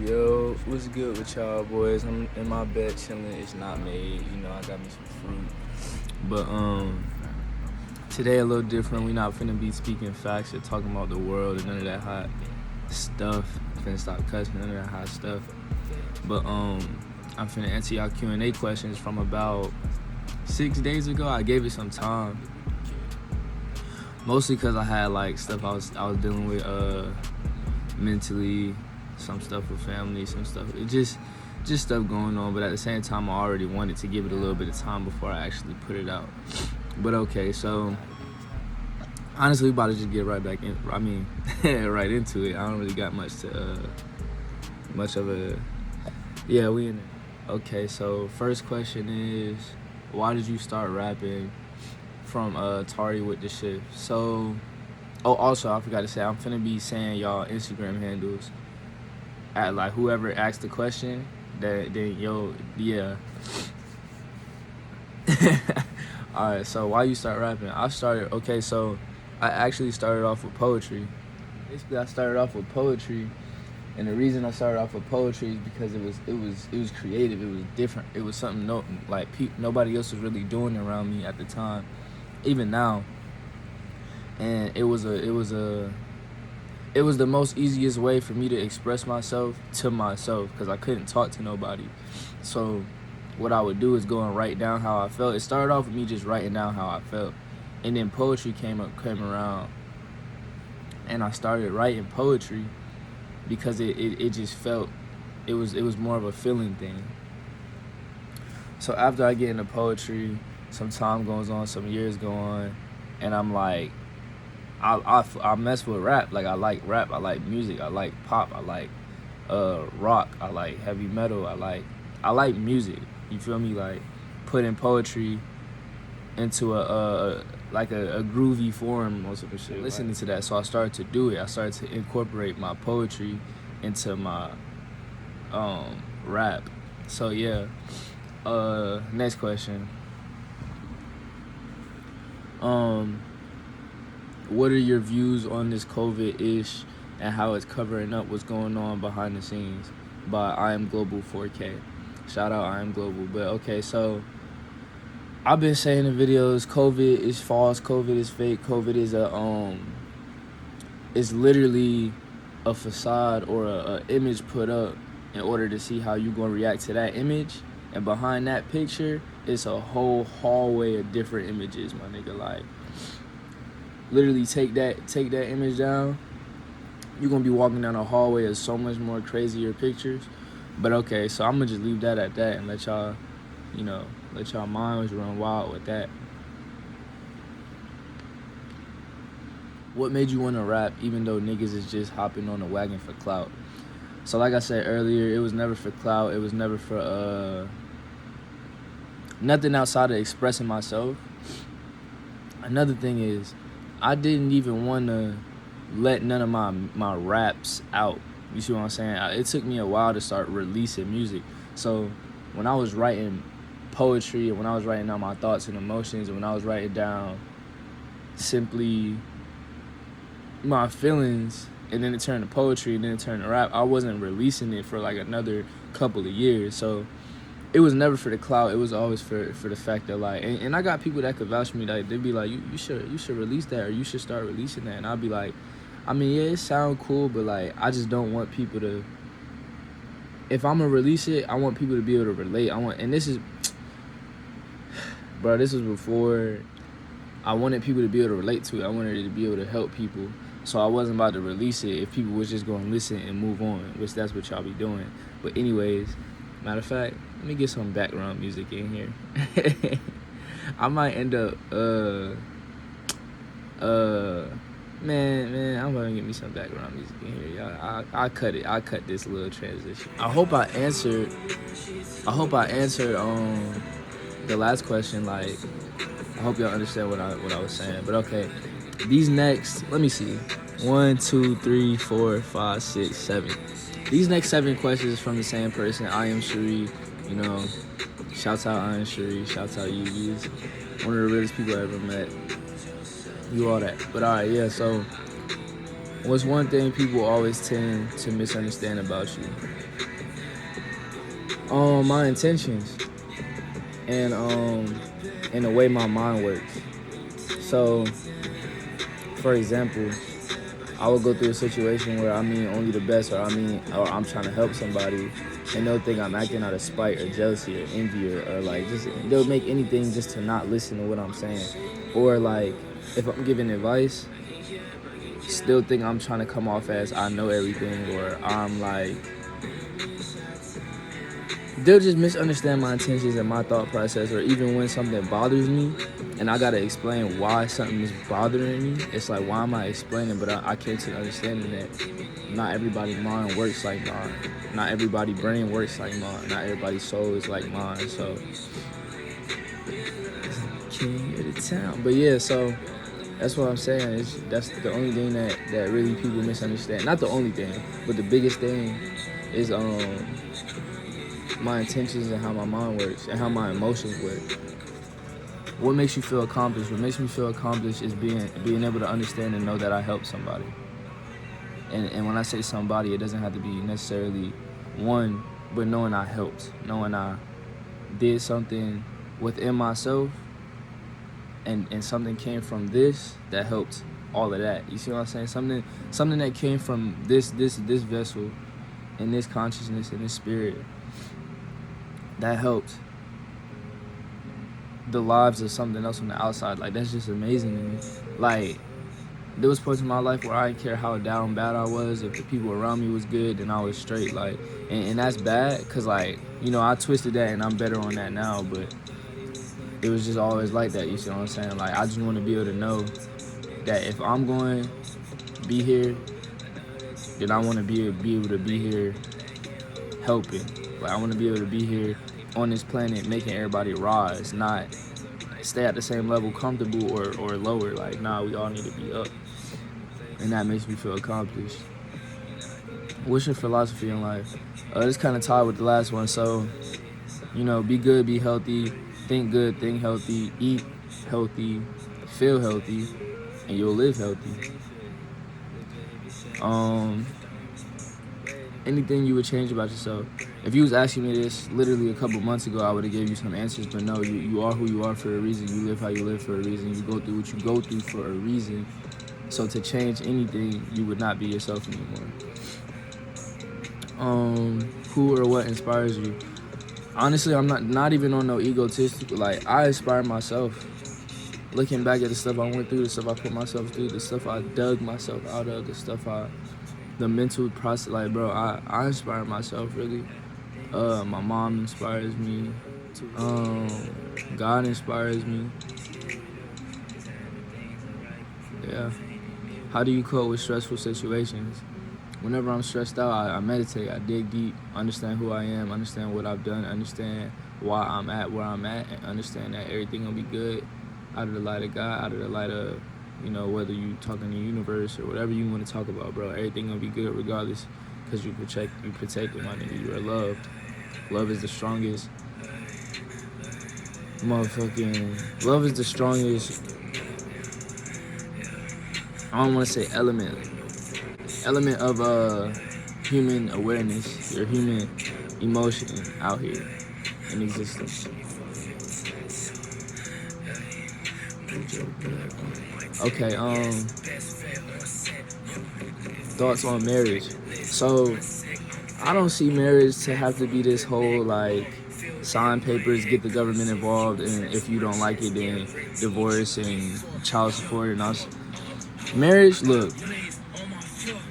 Yo, what's good with y'all boys? I'm in my bed chilling. It's not made. I got me some fruit. But today a little different. We not finna be speaking facts or talking about the world and none of that hot stuff. Finna stop cussing, none of that hot stuff. But I'm finna answer y'all Q&A questions from about 6 days ago. I gave it some time. Mostly cause I had like stuff I was dealing with mentally, some stuff with family, some stuff. It just stuff going on, but at the same time, I already wanted to give it a little bit of time before I actually put it out. But okay, so honestly, we about to just get right back in. I mean, right into it. I don't really got much of a. Yeah, we in it. Okay, so first question is, why did you start rapping? From Tari with the shift. So, also I forgot to say, I'm finna be saying y'all Instagram handles at like whoever asked the question. Yeah. All right. So why you start rapping? So I actually started off with poetry. Basically, I started off with poetry, and the reason I started off with poetry is because it was creative. It was different. It was something nobody else was really doing around me at the time, even now. And it was the most easiest way for me to express myself to myself, because I couldn't talk to nobody. So what I would do is go and write down how I felt. It started off with me just writing down how I felt, and then poetry came around, and I started writing poetry because it just felt it was more of a feeling thing. So after I get into poetry, some time goes on, some years go on, and I'm like, I mess with rap. Like, I like rap, I like music, I like pop, I like rock, I like heavy metal, I like music. You feel me? Like, putting poetry into a groovy form or some shit. Listening to that, so I started to do it. I started to incorporate my poetry into my rap. So yeah. Next question. What are your views on this COVID-ish and how it's covering up what's going on behind the scenes? By I Am Global 4K. Shout out I Am Global. But okay, so I've been saying in videos, COVID is false, COVID is fake, COVID is it's literally a facade or a image put up in order to see how you gonna react to that image. And behind that picture, it's a whole hallway of different images, my nigga. Like, literally take that image down, you're gonna be walking down a hallway of so much more crazier pictures. But okay, so I'm gonna just leave that at that and let y'all minds run wild with that. What made you want to rap even though niggas is just hopping on the wagon for clout? So like I said earlier, it was never for clout. It was never for nothing outside of expressing myself. Another thing is, I didn't even want to let none of my raps out. You see what I'm saying? It took me a while to start releasing music. So when I was writing poetry, and when I was writing down my thoughts and emotions, and when I was writing down simply my feelings, and then it turned to poetry, and then it turned to rap, I wasn't releasing it for like another couple of years. So it was never for the clout. It was always for the fact that, like, and I got people that could vouch for me. Like, they'd be like, you should release that, or you should start releasing that. And I'd be like, I mean, yeah, it sound cool, but like, I just don't want people to. If I'm gonna release it, I want people to be able to relate. And this is, bro, this was before I wanted people to be able to relate to it. I wanted it to be able to help people. So I wasn't about to release it if people was just gonna listen and move on, which that's what y'all be doing. But anyways, matter of fact, let me get some background music in here. I might end up man, I'm gonna get me some background music in here, y'all. I cut it. I cut this little transition. I hope I answered the last question. Like, I hope y'all understand what I was saying. But okay, these next, let me see, 1, 2, 3, 4, 5, 6, 7. These next 7 questions is from the same person. I am Sheree. You know, shouts out I am Sheree. Shouts out you. He's one of the realest people I ever met. You all that. But alright, yeah. So What's one thing people always tend to misunderstand about you? My intentions and the way my mind works. So, for example, I would go through a situation where I mean only the best, or I'm trying to help somebody, and they'll think I'm acting out of spite or jealousy or envy or like just they'll make anything just to not listen to what I'm saying, or like if I'm giving advice, still think I'm trying to come off as I know everything, or I'm like they'll just misunderstand my intentions and my thought process, or even when something bothers me and I gotta explain why something is bothering me, it's like, why am I explaining? But I came to the understanding that not everybody's mind works like mine. Not everybody's brain works like mine. Not everybody's soul is like mine. So, king of the town. But yeah, so that's what I'm saying. That's the only thing that really people misunderstand. Not the only thing, but the biggest thing is my intentions and how my mind works and how my emotions work. What makes you feel accomplished? What makes me feel accomplished is being able to understand and know that I helped somebody. And when I say somebody, it doesn't have to be necessarily one, but knowing I helped, knowing I did something within myself, and something came from this that helped all of that. You see what I'm saying? Something that came from this vessel and this consciousness and this spirit that helped the lives of something else on the outside. Like, that's just amazing to me. Like, there was points in my life where I didn't care how down bad I was. If the people around me was good, then I was straight. Like, and that's bad, because, like, you know, I twisted that and I'm better on that now, but it was just always like that. You see what I'm saying? Like, I just want to be able to know that if I'm going to be here, then I want to be able to be here helping. Like, I want to be able to be here on this planet making everybody rise, not stay at the same level, comfortable or lower. Like, nah, we all need to be up. And that makes me feel accomplished. What's your philosophy in life? This kind of tied with the last one. So, you know, be good, be healthy, think good, think healthy, eat healthy, feel healthy, and you'll live healthy. Anything you would change about yourself? If you was asking me this literally a couple months ago, I would have gave you some answers, but no, you are who you are for a reason. You live how you live for a reason. You go through what you go through for a reason. So to change anything, you would not be yourself anymore. Who or what inspires you? Honestly, I'm not even on no egotistical. Like, I inspire myself. Looking back at the stuff I went through, the stuff I put myself through, the stuff I dug myself out of, the mental process, like, bro, I inspire myself, really. My mom inspires me. God inspires me. Yeah. How do you cope with stressful situations? Whenever I'm stressed out, I meditate, I dig deep, understand who I am, understand what I've done, understand why I'm at where I'm at, and understand that everything will be good out of the light of God, out of the light of, you know, whether you talking the universe or whatever you want to talk about, bro. Everything gonna be good regardless, because you protected, my nigga. You are loved. Love is the strongest love is the strongest, I don't want to say element of human awareness or human emotion out here in existence. Okay, thoughts on marriage. So, I don't see marriage to have to be this whole, like, sign papers, get the government involved, and if you don't like it, then divorce and child support and all. Marriage, look,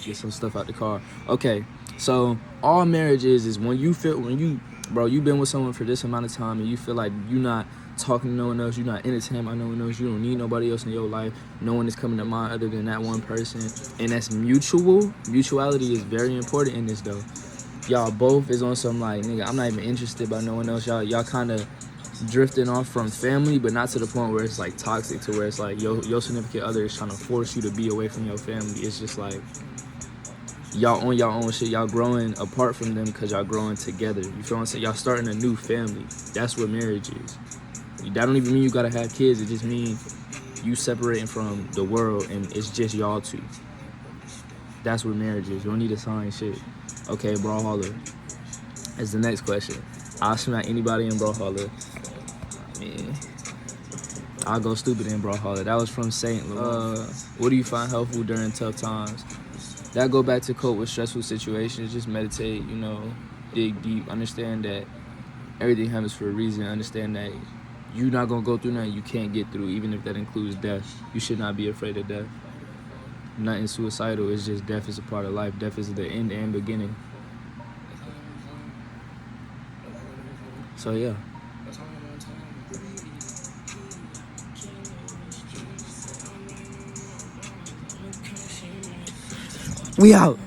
get some stuff out the car. Okay, so all marriage is when you've been with someone for this amount of time and you feel like you're not talking to no one else, you're not entertained by no one else, you don't need nobody else in your life, no one is coming to mind other than that one person, and that's mutual. Mutuality is very important in this, though. Y'all both is on some, like, nigga, I'm not even interested by no one else. Y'all kind of drifting off from family, but not to the point where it's, like, toxic, to where it's like your significant other is trying to force you to be away from your family. It's just like y'all on y'all own shit. Y'all growing apart from them because y'all growing together. You feel what I'm saying? Y'all starting a new family. That's what marriage is. That don't even mean you gotta have kids. It just means you separating from the world and it's just y'all two. That's what marriage is. You don't need to sign shit. Okay, Brawlhalla. That's the next question. I'll smack anybody in Brawlhalla. I mean, I'll go stupid in Brawlhalla. That was from Saint Louis. What do you find helpful during tough times? That go back to cope with stressful situations. Just meditate, you know, dig deep. Understand that everything happens for a reason. Understand that you're not going to go through nothing you can't get through, even if that includes death. You should not be afraid of death. Nothing suicidal. It's just death is a part of life. Death is the end and beginning. So, yeah. We out.